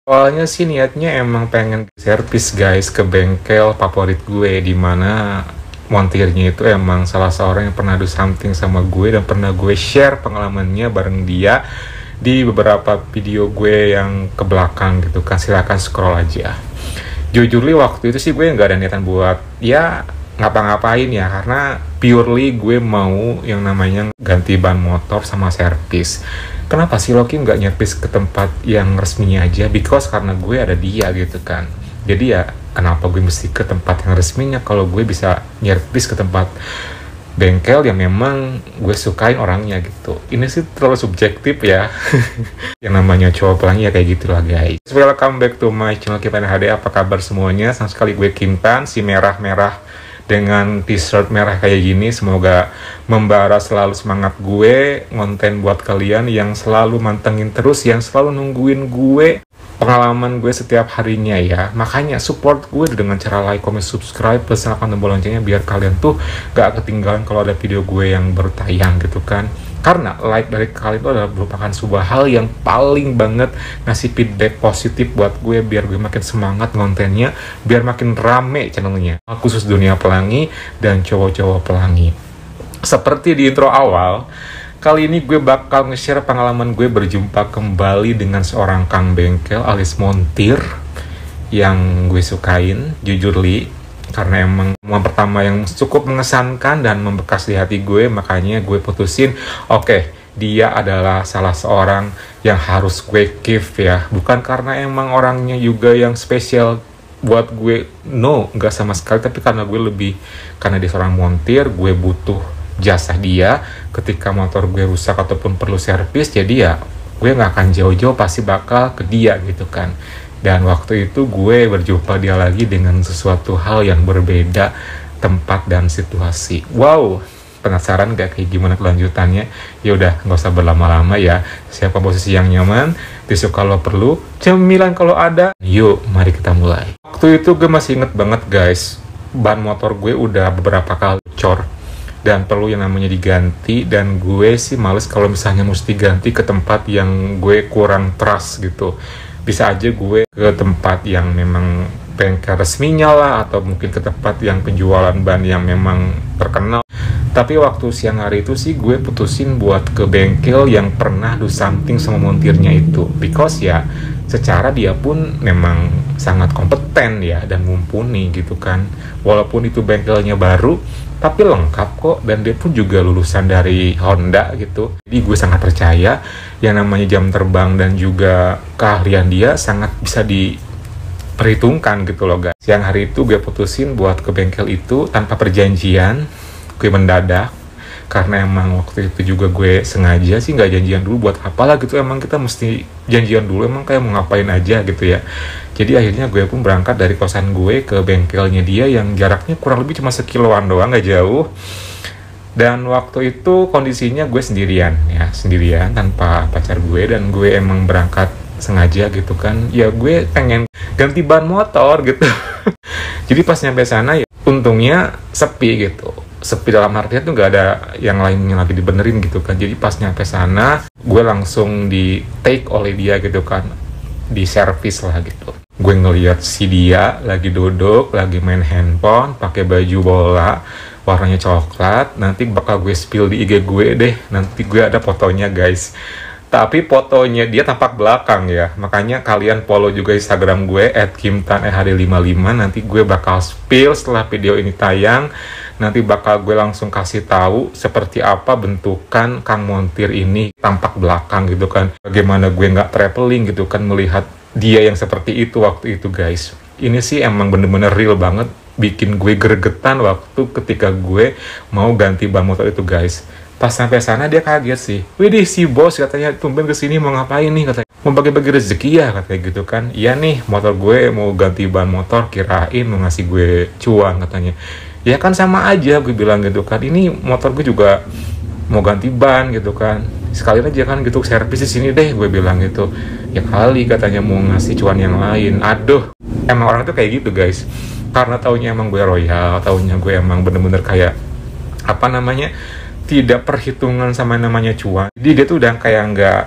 Awalnya sih niatnya emang pengen servis guys ke bengkel favorit gue, di mana montirnya itu emang salah seorang yang pernah do something sama gue dan pernah gue share pengalamannya bareng dia di beberapa video gue yang ke belakang gitu kan. Silahkan scroll aja. Jujur li waktu itu sih gue nggak ada niatan buat ya ngapa-ngapain ya, karena purely gue mau yang namanya ganti ban motor sama servis. Kenapa sih Loki nggak nyervis ke tempat yang resminya aja? Because karena gue ada dia gitu kan. Jadi ya kenapa gue mesti ke tempat yang resminya kalau gue bisa nyervis ke tempat bengkel yang memang gue sukain orangnya gitu. Ini sih terlalu subjektif ya. Yang namanya cowok pelangi ya kayak gitulah guys. Welcome back to my channel Kimpan HD. Apa kabar semuanya? Senang sekali gue Kimpan, si merah-merah dengan t-shirt merah kayak gini. Semoga membara selalu semangat gue konten buat kalian yang selalu mantengin terus, yang selalu nungguin gue pengalaman gue setiap harinya ya. Makanya support gue dengan cara like, comment, subscribe, plus nyalakan tombol loncengnya biar kalian tuh gak ketinggalan kalau ada video gue yang bertayang gitu kan. Karena like dari kalian itu adalah merupakan sebuah hal yang paling banget ngasih feedback positif buat gue, biar gue makin semangat kontennya, biar makin rame channelnya, khusus dunia pelangi dan cowok-cowok pelangi. Seperti di intro awal, kali ini gue bakal nge-share pengalaman gue berjumpa kembali dengan seorang kang bengkel alias montir yang gue sukain, jujur li. Karena emang yang pertama yang cukup mengesankan dan membekas di hati gue, makanya gue putusin, oke, dia adalah salah seorang yang harus gue keep ya. Bukan karena emang orangnya juga yang spesial buat gue, no, nggak sama sekali. Tapi karena gue lebih, karena dia seorang montir, gue butuh jasa dia ketika motor gue rusak ataupun perlu servis. Jadi ya gue nggak akan jauh-jauh, pasti bakal ke dia gitu kan. Dan waktu itu gue berjumpa dia lagi dengan sesuatu hal yang berbeda, tempat dan situasi. Wow, penasaran gak kayak gimana kelanjutannya? Ya udah, nggak usah berlama-lama ya. Siapkan posisi yang nyaman, tisu kalau perlu, cemilan kalau ada. Yuk, mari kita mulai. Waktu itu gue masih inget banget guys, ban motor gue udah beberapa kali bocor dan perlu yang namanya diganti, dan gue sih males kalau misalnya mesti ganti ke tempat yang gue kurang trust gitu. Bisa aja gue ke tempat yang memang bengkel resminya lah, atau mungkin ke tempat yang penjualan ban yang memang terkenal. Tapi waktu siang hari itu sih gue putusin buat ke bengkel yang pernah do something sama montirnya itu, because ya secara dia pun memang sangat kompeten ya dan mumpuni gitu kan. Walaupun itu bengkelnya baru, tapi lengkap kok, dan dia pun juga lulusan dari Honda gitu. Jadi gue sangat percaya yang namanya jam terbang dan juga keahlian dia sangat bisa diperhitungkan gitu loh guys. Siang hari itu gue putusin buat ke bengkel itu tanpa perjanjian, gue mendadak. Karena emang waktu itu juga gue sengaja sih nggak janjian dulu, buat apalah gitu, emang kita mesti janjian dulu, emang kayak mau ngapain aja gitu ya. Jadi akhirnya gue pun berangkat dari kosan gue ke bengkelnya dia yang jaraknya kurang lebih cuma sekiloan doang, nggak jauh. Dan waktu itu kondisinya gue sendirian ya, sendirian tanpa pacar gue, dan gue emang berangkat sengaja gitu kan. Ya gue pengen ganti ban motor gitu. Jadi pas nyampe sana ya untungnya sepi gitu. Sepi dalam artinya tuh nggak ada yang lain yang lagi dibenerin gitu kan. Jadi pas nyampe sana gue langsung di take oleh dia gitu kan, di servis lah gitu. Gue ngeliat si dia lagi duduk, lagi main handphone, pakai baju bola warnanya coklat. Nanti bakal gue spill di IG gue deh, nanti gue ada fotonya guys. Tapi fotonya dia tampak belakang ya, makanya kalian follow juga Instagram gue @kimtanehd55. Nanti gue bakal spill setelah video ini tayang. Nanti bakal gue langsung kasih tahu seperti apa bentukan kang montir ini tampak belakang gitu kan. Bagaimana gue nggak traveling gitu kan melihat dia yang seperti itu waktu itu guys. Ini sih emang bener-bener real banget, bikin gue gregetan waktu ketika gue mau ganti ban motor itu guys. Pas sampai sana dia kaget sih. Widih, si bos katanya tumben kesini mau ngapain nih katanya. Mau bagi-bagi rezeki ya katanya gitu kan. Iya nih, motor gue mau ganti ban motor, kirain mau ngasih gue cuan katanya. Ya kan sama aja gue bilang gitu kan. Ini motor gue juga mau ganti ban gitu kan. Sekalian aja kan gitu servis di sini deh gue bilang gitu. Ya kali katanya mau ngasih cuan yang lain. Aduh, emang orang tuh kayak gitu guys. Karena taunya emang gue royal, taunya gue emang bener-bener kayak apa namanya, tidak perhitungan sama namanya cuan. Jadi dia tuh udah kayak nggak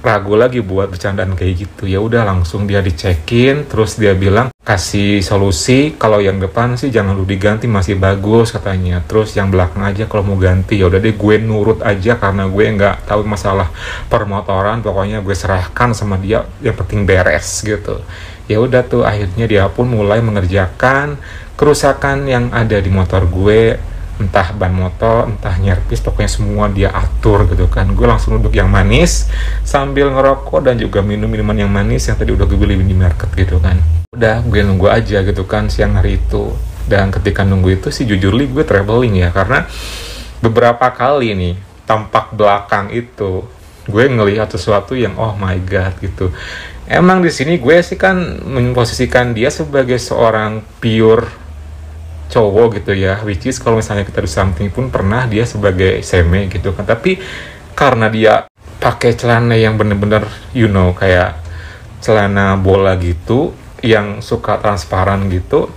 ragu lagi buat bercandaan kayak gitu. Ya udah langsung dia dicekin, terus dia bilang kasih solusi kalau yang depan sih jangan lu diganti, masih bagus katanya. Terus yang belakang aja kalau mau ganti. Ya udah deh, gue nurut aja karena gue nggak tahu masalah permotoran. Pokoknya gue serahkan sama dia, yang penting beres gitu. Ya udah tuh akhirnya dia pun mulai mengerjakan kerusakan yang ada di motor gue, entah ban motor, entah nyerpis, pokoknya semua dia atur gitu kan. Gue langsung duduk yang manis sambil ngerokok dan juga minum minuman yang manis yang tadi udah gue beli di market gitu kan. Udah gue nunggu aja gitu kan siang hari itu. Dan ketika nunggu itu sih jujur li gue traveling ya, karena beberapa kali nih tampak belakang itu gue ngelihat sesuatu yang oh my god gitu. Emang di sini gue sih kan memposisikan dia sebagai seorang pure cowok gitu ya, which is kalau misalnya kita do something pun pernah dia sebagai seme gitu kan. Tapi karena dia pakai celana yang bener-bener kayak celana bola gitu yang suka transparan gitu,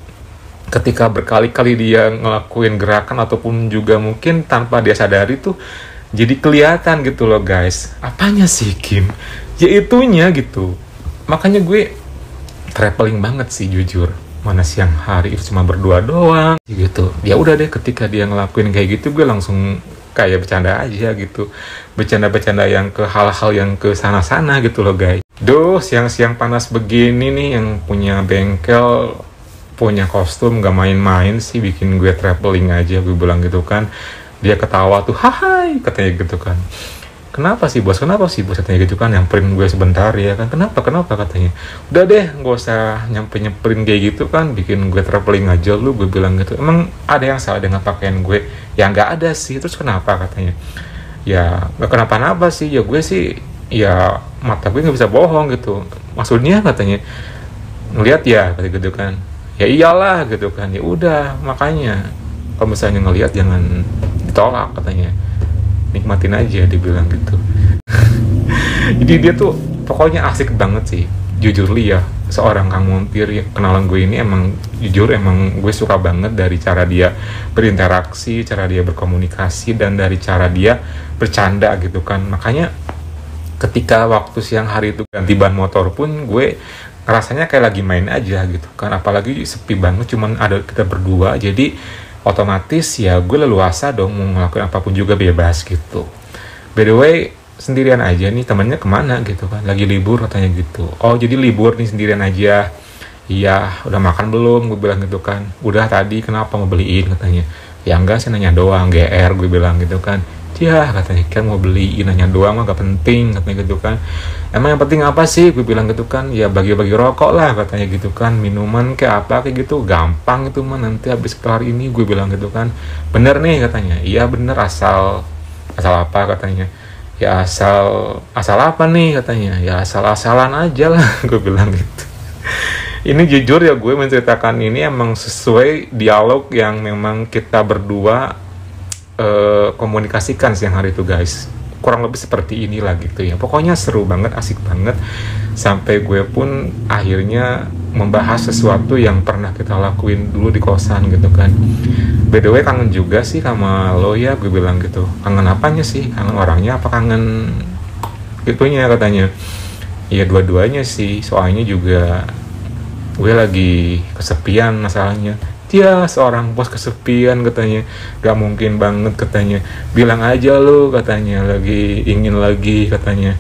ketika berkali-kali dia ngelakuin gerakan ataupun juga mungkin tanpa dia sadari tuh jadi kelihatan gitu loh guys. Apanya sih Kim? Ya itunya gitu. Makanya gue traveling banget sih jujur. Mana siang hari itu cuma berdua doang gitu. Ya udah deh, ketika dia ngelakuin kayak gitu gue langsung kayak bercanda aja gitu. Bercanda-bercanda yang ke hal-hal yang ke sana-sana gitu loh guys. Duh, siang-siang panas begini nih yang punya bengkel, punya kostum gak main-main sih bikin gue traveling aja, gue bilang gitu kan. Dia ketawa tuh, hai katanya gitu kan. Kenapa sih bos katanya gitu kan, nyamperin gue sebentar ya kan. Kenapa katanya. Udah deh, gak usah nyamperin kayak gitu kan, bikin gue traveling aja lu, gue bilang gitu. Emang ada yang salah dengan pakaian gue? Ya nggak ada sih. Terus kenapa katanya? Ya gak kenapa-napa sih, ya gue sih ya mata gue nggak bisa bohong gitu. Maksudnya katanya ngelihat ya kata gitu kan. Ya iyalah gitu kan. Ya udah, makanya kalau misalnya ngelihat jangan ditolak katanya, nikmatin aja, dibilang gitu. Jadi dia tuh pokoknya asik banget sih jujur li ya, seorang Kang Montir ya. Kenalan gue ini emang jujur emang gue suka banget dari cara dia berinteraksi, cara dia berkomunikasi, dan dari cara dia bercanda gitu kan. Makanya ketika waktu siang hari itu ganti ban motor pun gue rasanya kayak lagi main aja gitu kan. Apalagi sepi banget, cuman ada kita berdua, jadi otomatis ya gue leluasa dong mau ngelakuin apapun juga, bebas gitu. By the way, sendirian aja nih, temennya kemana gitu kan, lagi libur katanya gitu. Oh jadi libur nih sendirian aja. Iya, udah makan belum, gue bilang gitu kan. Udah tadi, kenapa mau beliin katanya. Ya enggak sih, nanya doang, GR gue bilang gitu kan. Ya katanya kan mau beliin, nanya doang mah gak penting katanya gitu kan. Emang yang penting apa sih, gue bilang gitu kan. Ya bagi-bagi rokok lah katanya gitu kan, minuman kayak apa kayak gitu, gampang itu mah nanti habis kelar ini, gue bilang gitu kan. Bener nih katanya. Iya bener, asal apa katanya. Ya asal apa nih katanya. Ya asal-asalan aja lah gue bilang gitu. Ini jujur ya, gue menceritakan ini emang sesuai dialog yang memang kita berdua komunikasikan siang hari itu guys. Kurang lebih seperti inilah gitu ya. Pokoknya seru banget, asik banget. Sampai gue pun akhirnya membahas sesuatu yang pernah kita lakuin dulu di kosan gitu kan. By the way, kangen juga sih sama lo ya, gue bilang gitu. Kangen apanya sih? Kangen orangnya apa kangen itunya katanya. Ya dua-duanya sih, soalnya juga gue lagi kesepian masalahnya. Dia seorang bos kesepian katanya, gak mungkin banget katanya. Bilang aja lo katanya lagi ingin lagi katanya.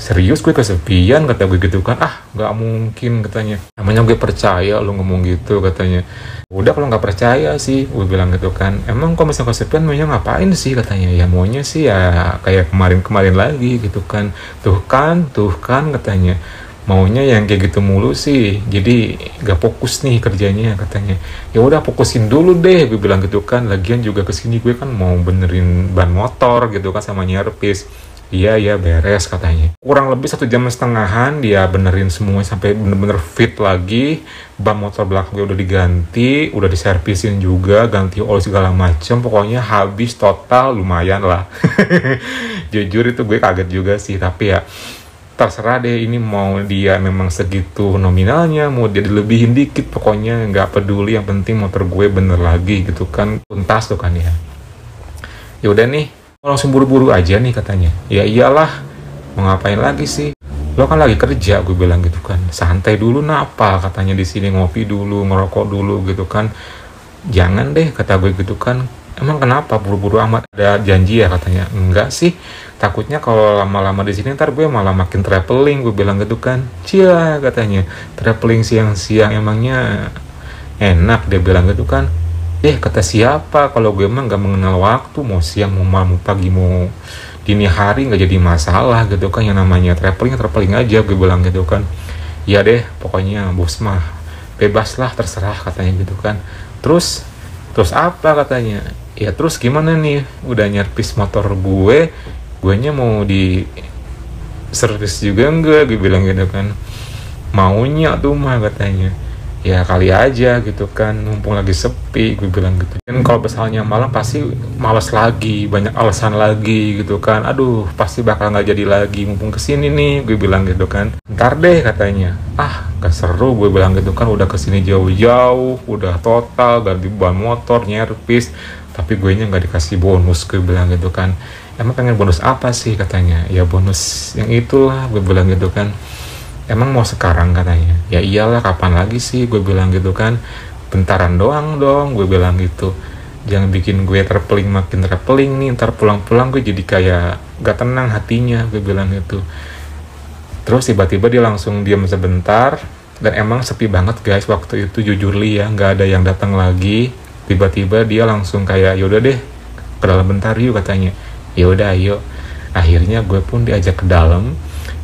Serius gue kesepian kata gue gitu kan. Ah gak mungkin katanya, namanya gue percaya lo ngomong gitu katanya. Udah kalau gak percaya sih, gue bilang gitu kan. Emang kalau misalnya kesepian maunya ngapain sih katanya. Ya maunya sih ya kayak kemarin-kemarin lagi gitu kan. Tuh kan katanya, maunya yang kayak gitu mulu sih, jadi gak fokus nih kerjanya katanya. Ya udah fokusin dulu deh, gue bilang gitu kan. Lagian juga kesini gue kan mau benerin ban motor gitu kan sama nyerpis. Iya beres katanya. Kurang lebih 1,5 jam dia benerin semua sampai bener-bener fit lagi. Ban motor belakang gue udah diganti, udah diservisin juga, ganti oli segala macem. Pokoknya habis total lumayan lah. Jujur itu gue kaget juga sih, tapi ya terserah deh, ini mau dia memang segitu nominalnya, mau dia dilebihin dikit, pokoknya nggak peduli, yang penting motor gue bener lagi gitu kan, tuntas tuh kan ya. Ya udah nih, langsung buru-buru aja nih katanya. Ya iyalah, mau ngapain lagi sih, lo kan lagi kerja, gue bilang gitu kan. Santai dulu napa katanya, di sini ngopi dulu, ngerokok dulu gitu kan. Jangan deh kata gue gitu kan. Emang kenapa buru-buru amat, ada janji ya katanya. Enggak sih, takutnya kalau lama-lama di sini ntar gue malah makin traveling, gue bilang gitu kan. Cia katanya, traveling siang-siang emangnya enak, dia bilang gitu kan. Kata siapa, kalau gue emang gak mengenal waktu, mau siang mau malam mau pagi mau dini hari nggak jadi masalah gitu kan. Yang namanya traveling aja, gue bilang gitu kan. Ya deh pokoknya bos mah bebas lah, terserah katanya gitu kan. Terus apa katanya, ya terus gimana nih, udah nyerpis motor gue nya mau di servis juga enggak, gue bilang gitu kan. Maunya tuh mah katanya, ya kali aja gitu kan, mumpung lagi sepi, gue bilang gitu. Dan kalau misalnya malam pasti males lagi, banyak alasan lagi gitu kan. Aduh pasti bakal nggak jadi lagi mumpung kesini nih, gue bilang gitu kan. Ntar deh katanya, gak seru, gue bilang gitu kan. Udah kesini jauh-jauh, udah total ganti ban motor, nyerpis, tapi gue nya nggak dikasih bonus, gue bilang gitu kan. Emang pengen bonus apa sih katanya, ya bonus yang itulah, gue bilang gitu kan. Emang mau sekarang katanya, ya iyalah kapan lagi sih, gue bilang gitu kan. Bentaran doang dong, gue bilang gitu. Jangan bikin gue makin terpeling nih, ntar pulang-pulang gue jadi kayak gak tenang hatinya, gue bilang gitu. Terus tiba-tiba dia langsung diam sebentar, dan emang sepi banget guys waktu itu, jujur li ya, gak ada yang datang lagi. Tiba-tiba dia langsung kayak, yaudah deh ke dalam bentar yuk katanya. Yaudah ayo, akhirnya gue pun diajak ke dalam.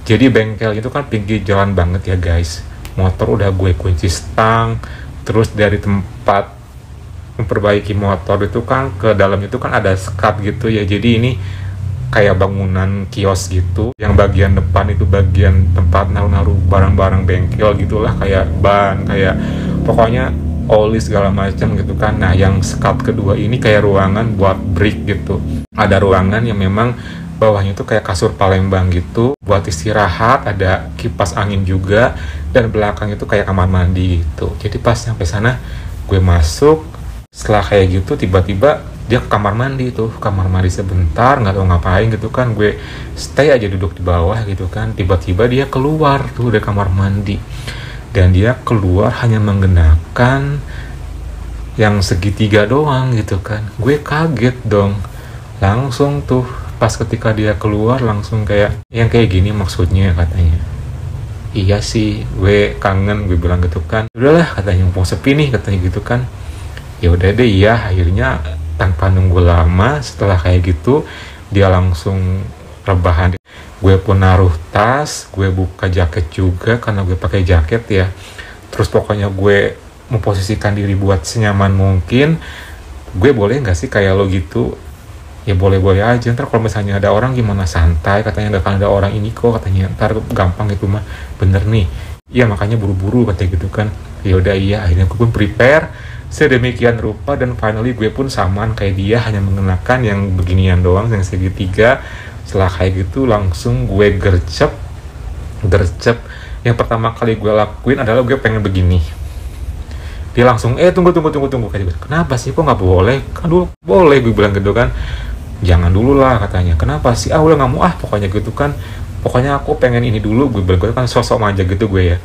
Jadi bengkel itu kan pinggir jalan banget ya guys. Motor udah gue kunci stang. Terus dari tempat memperbaiki motor itu kan ke dalam itu kan ada sekat gitu ya. Jadi ini kayak bangunan kios gitu. Yang bagian depan itu bagian tempat naruh-naruh barang-barang bengkel gitulah. Kayak ban, kayak pokoknya oli segala macam gitu kan. Nah yang sekat kedua ini kayak ruangan buat break gitu. Ada ruangan yang memang bawahnya tuh kayak kasur Palembang gitu buat istirahat, ada kipas angin juga, dan belakang itu kayak kamar mandi gitu. Jadi pas sampai sana gue masuk, setelah kayak gitu tiba-tiba dia ke kamar mandi tuh, kamar mandi sebentar nggak tahu ngapain gitu kan. Gue stay aja duduk di bawah gitu kan. Tiba-tiba dia keluar tuh dari kamar mandi, dan dia keluar hanya menggunakan yang segitiga doang gitu kan. Gue kaget dong, langsung tuh pas ketika dia keluar langsung kayak, yang kayak gini maksudnya katanya. Iya sih, gue kangen, gue bilang gitu kan. Udahlah katanya, mumpung sepi nih katanya gitu kan. Ya udah deh, iya. Akhirnya tanpa nunggu lama, setelah kayak gitu dia langsung rebahan. Gue pun naruh tas, gue buka jaket juga karena gue pakai jaket ya. Terus pokoknya gue memposisikan diri buat senyaman mungkin. Gue boleh nggak sih kayak lo gitu? Ya boleh-boleh aja, ntar kalau misalnya ada orang gimana, santai katanya, gak akan ada orang ini kok katanya, ntar gampang gitu mah. Bener nih, iya makanya buru-buru katanya gitu kan. Ya udah iya, akhirnya gue pun prepare sedemikian rupa, dan finally gue pun samaan kayak dia, hanya mengenakan yang beginian doang, yang segitiga. Setelah kayak gitu langsung gue gercep. Yang pertama kali gue lakuin adalah gue pengen begini. Dia langsung tunggu kayak gitu. Kenapa sih, kok nggak boleh? Aduh boleh, gue bilang gitu kan. Jangan dulu lah katanya. Kenapa sih? Udah nggak mau pokoknya gitu kan. Pokoknya aku pengen ini dulu, gue bilang gitu kan, sosok manja gitu gue ya.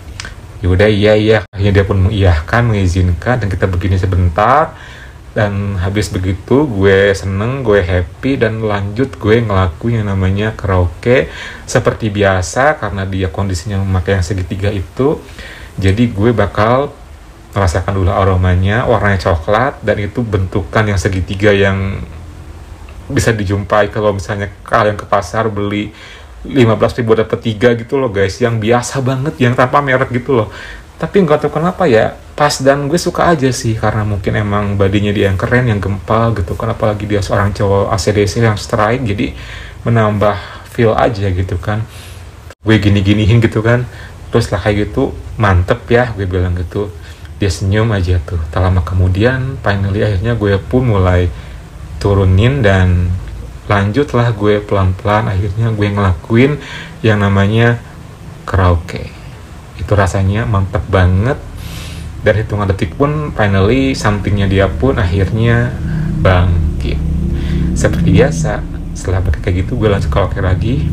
Yaudah iya. Akhirnya dia pun mengiyakan, mengizinkan, dan kita begini sebentar. Dan habis begitu gue seneng, gue happy, dan lanjut gue ngelakuin yang namanya karaoke seperti biasa. Karena dia kondisinya memakai yang segitiga itu, jadi gue bakal merasakan dulu aromanya, warnanya coklat, dan itu bentukan yang segitiga yang bisa dijumpai kalau misalnya kalian ke pasar beli 15.000 dapat 3 gitu loh guys, yang biasa banget, yang tanpa merek gitu loh. Tapi nggak tahu kenapa ya, pas, dan gue suka aja sih, karena mungkin emang badinya dia yang keren, yang gempal gitu kan, apalagi dia seorang cowok ACDC yang strike, jadi menambah feel aja gitu kan. Gue gini-giniin gitu kan, terus lah kayak gitu, mantep ya, gue bilang gitu. Dia senyum aja tuh. Tak lama kemudian finally akhirnya gue pun mulai turunin, dan lanjutlah gue pelan-pelan, akhirnya gue ngelakuin yang namanya karaoke. Itu rasanya mantep banget, dan hitungan detik pun finally somethingnya dia pun akhirnya bangkit. Seperti biasa, setelah kayak gitu gue langsung karaoke lagi.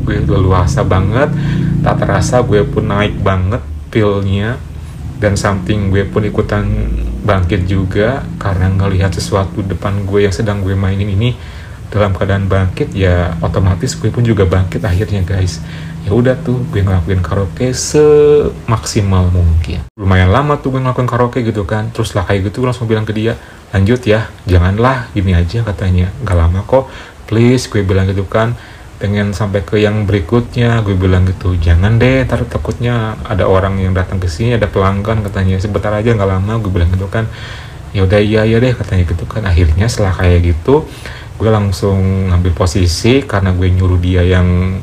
gue leluasa banget, tak terasa gue pun naik banget feelnya, dan something gue pun ikutan bangkit juga karena ngelihat sesuatu depan gue yang sedang gue mainin ini dalam keadaan bangkit, ya otomatis gue pun juga bangkit akhirnya guys. Ya udah tuh gue ngelakuin karaoke semaksimal mungkin. Lumayan lama tuh gue ngelakuin karaoke gitu kan. Terus lah kayak gitu gue langsung bilang ke dia, lanjut ya, janganlah gini aja katanya, gak lama kok, please, gue bilang gitu kan. Pengen sampai ke yang berikutnya, gue bilang gitu, jangan deh, ntar takutnya ada orang yang datang ke sini, ada pelanggan katanya, sebentar aja nggak lama, gue bilang gitu kan. Ya udah iya deh katanya gitu kan. Akhirnya setelah kayak gitu gue langsung ngambil posisi karena gue nyuruh dia yang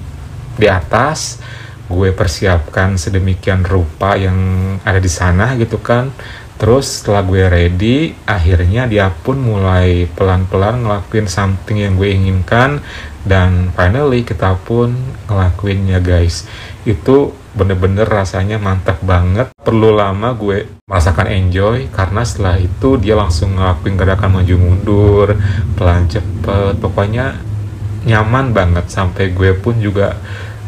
di atas, gue persiapkan sedemikian rupa yang ada di sana gitu kan. Terus setelah gue ready, akhirnya dia pun mulai pelan-pelan ngelakuin something yang gue inginkan, dan finally kita pun ngelakuinnya guys. Itu bener-bener rasanya mantap banget. Perlu lama gue merasakan enjoy karena setelah itu dia langsung ngelakuin gerakan maju mundur, pelan cepet, pokoknya nyaman banget. Sampai gue pun juga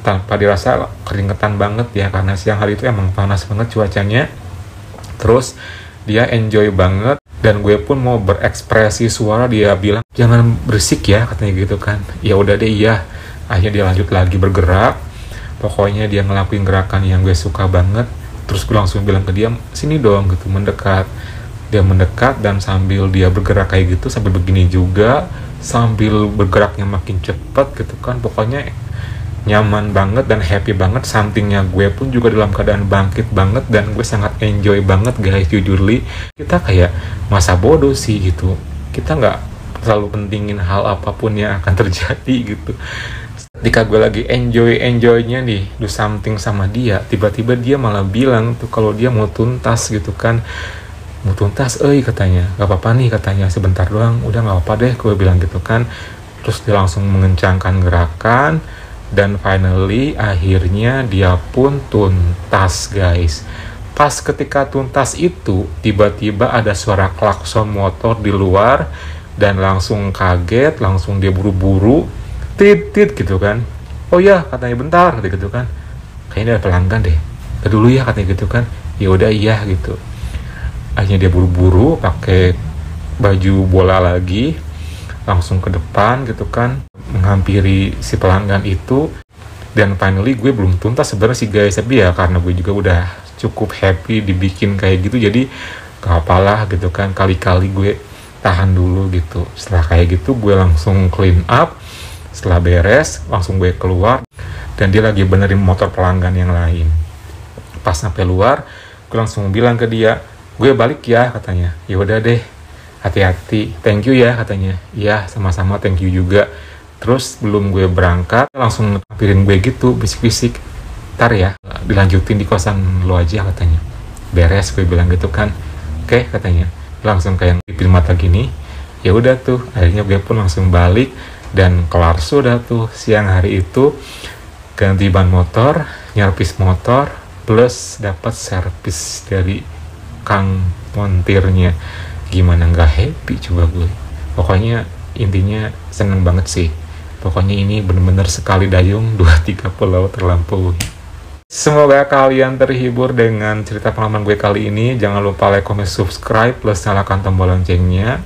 tanpa dirasa keringetan banget ya, karena siang hari itu emang panas banget cuacanya. Terus dia enjoy banget, dan gue pun mau berekspresi suara, dia bilang jangan berisik ya katanya gitu kan. Ya udah deh iya. Akhirnya dia lanjut lagi bergerak. Pokoknya dia ngelakuin gerakan yang gue suka banget. Terus gue langsung bilang ke dia, sini dong gitu, mendekat. Dia mendekat, dan sambil dia bergerak kayak gitu, sambil begini juga, sambil bergeraknya makin cepat gitu kan. Pokoknya nyaman banget dan happy banget. Somethingnya gue pun juga dalam keadaan bangkit banget, dan gue sangat enjoy banget guys. Jujurly kita kayak masa bodoh sih gitu, kita nggak terlalu pentingin hal apapun yang akan terjadi gitu. Ketika gue lagi enjoynya nih do something sama dia, tiba-tiba dia malah bilang tuh kalau dia mau tuntas gitu kan. Mau tuntas, katanya, gak apa-apa nih katanya, sebentar doang, udah gak apa-apa deh, gue bilang gitu kan. Terus dia langsung mengencangkan gerakan, dan finally akhirnya dia pun tuntas guys. Pas ketika tuntas itu, tiba-tiba ada suara klakson motor di luar, dan langsung kaget, langsung dia buru-buru, tit gitu kan. Oh ya katanya, bentar gitu kan, kayaknya ada pelanggan deh, ke dulu ya katanya gitu kan. Ya udah iya gitu. Akhirnya dia buru-buru pakai baju bola lagi, langsung ke depan gitu kan, menghampiri si pelanggan itu. Dan finally gue belum tuntas sebenarnya sih guys, tapi ya karena gue juga udah cukup happy dibikin kayak gitu, jadi gak apalah gitu kan, kali-kali gue tahan dulu gitu. Setelah kayak gitu gue langsung clean up. Setelah beres langsung gue keluar, dan dia lagi benerin motor pelanggan yang lain. Pas sampai luar gue langsung bilang ke dia, gue balik ya katanya. Ya udah deh, hati-hati, thank you ya katanya. Iya sama-sama, thank you juga. Terus belum gue berangkat langsung ngampirin gue gitu, bisik-bisik, ntar ya dilanjutin di kosan lo aja katanya. Beres, gue bilang gitu kan. Oke katanya. Langsung kayak pipin mata gini. Ya udah tuh, akhirnya gue pun langsung balik, dan kelar sudah tuh siang hari itu. Ganti ban motor, nyerpis motor, plus dapat servis dari kang montirnya. Gimana nggak happy coba gue. Pokoknya intinya seneng banget sih. Pokoknya ini bener-bener sekali dayung 2-3 pulau terlampaui. Semoga kalian terhibur dengan cerita pengalaman gue kali ini. Jangan lupa like, comment, subscribe, plus nyalakan tombol loncengnya.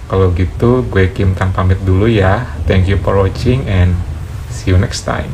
Kalau gitu gue Kim Tang pamit dulu ya. Thank you for watching and see you next time.